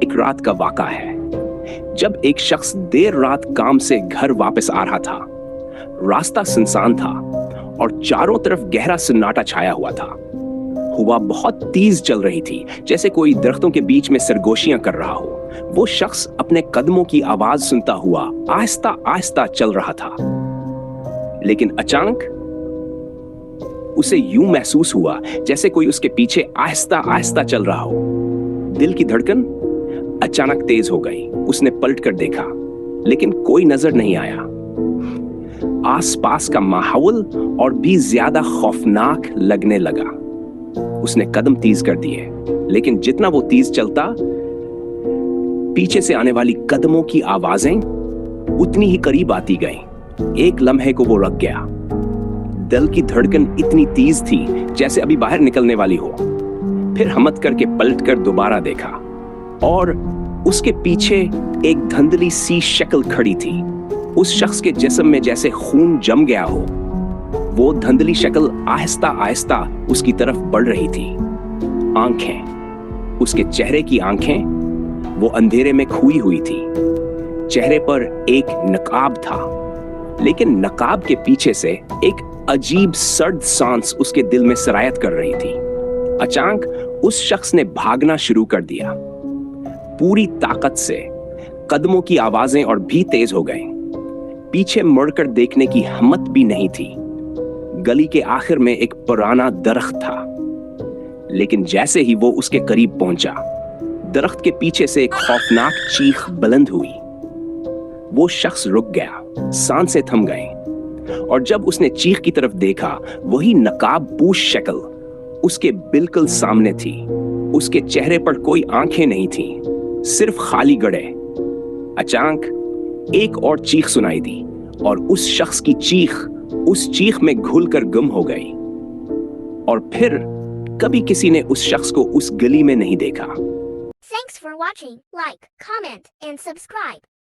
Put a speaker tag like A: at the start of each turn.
A: एक रात का वाक़ा है जब एक शख्स देर रात काम से घर वापस आ रहा था। रास्ता सुनसान था और चारों तरफ गहरा सन्नाटा छाया हुआ था। हवा बहुत तेज चल रही थी, जैसे कोई दरख्तों के बीच में सरगोशियां कर रहा हो। वो शख्स अपने कदमों की आवाज सुनता हुआ आहिस्ता आहिस्ता चल रहा था, लेकिन अचानक उसे यूं महसूस हुआ जैसे कोई उसके पीछे आहिस्ता आहिस्ता चल रहा हो। दिल की धड़कन अचानक तेज हो गई। उसने पलट कर देखा, लेकिन कोई नजर नहीं आया। आसपास का माहौल और भी ज्यादा खौफनाक लगने लगा। उसने कदम तेज कर दिए, लेकिन जितना वो तेज चलता, पीछे से आने वाली कदमों की आवाजें उतनी ही करीब आती गईं। एक लम्हे को वो रुक गया। दिल की धड़कन इतनी तेज थी जैसे अभी बाहर निकलने वाली हो। फिर हिम्मत करके पलट कर दोबारा देखा और उसके पीछे एक धुंधली सी शक्ल खड़ी थी। उस शख्स के जिस्म में जैसे खून जम गया हो। वो धुंधली शक्ल आहिस्ता आहिस्ता उसकी तरफ बढ़ रही थी। आंखें, उसके चेहरे की आंखें, वो अंधेरे में खोई हुई थी। चेहरे पर एक नकाब था, लेकिन नकाब के पीछे से एक अजीब सर्द सांस उसके दिल में सरायत कर रही थी। अचानक उस शख्स ने भागना शुरू कर दिया, पूरी ताकत से। कदमों की आवाजें और भी तेज हो गईं। पीछे मुड़कर देखने की हिम्मत भी नहीं थी। गली के आखिर में एक पुराना दरख्त था, लेकिन जैसे ही वो उसके करीब पहुंचा, दरख्त के पीछे से एक खौफनाक चीख बुलंद हुई। वो शख्स रुक गया, सांसें थम गईं, और जब उसने चीख की तरफ देखा, वही नकाबपोश शक्ल उसके बिल्कुल सामने थी। उसके चेहरे पर कोई आंखें नहीं थीं, सिर्फ खाली गड़े। अचानक एक और चीख सुनाई दी, और उस शख्स की चीख उस चीख में घुलकर गुम हो गई। और फिर कभी किसी ने उस शख्स को उस गली में नहीं देखा।
B: Thanks for watching. Like, comment, and subscribe.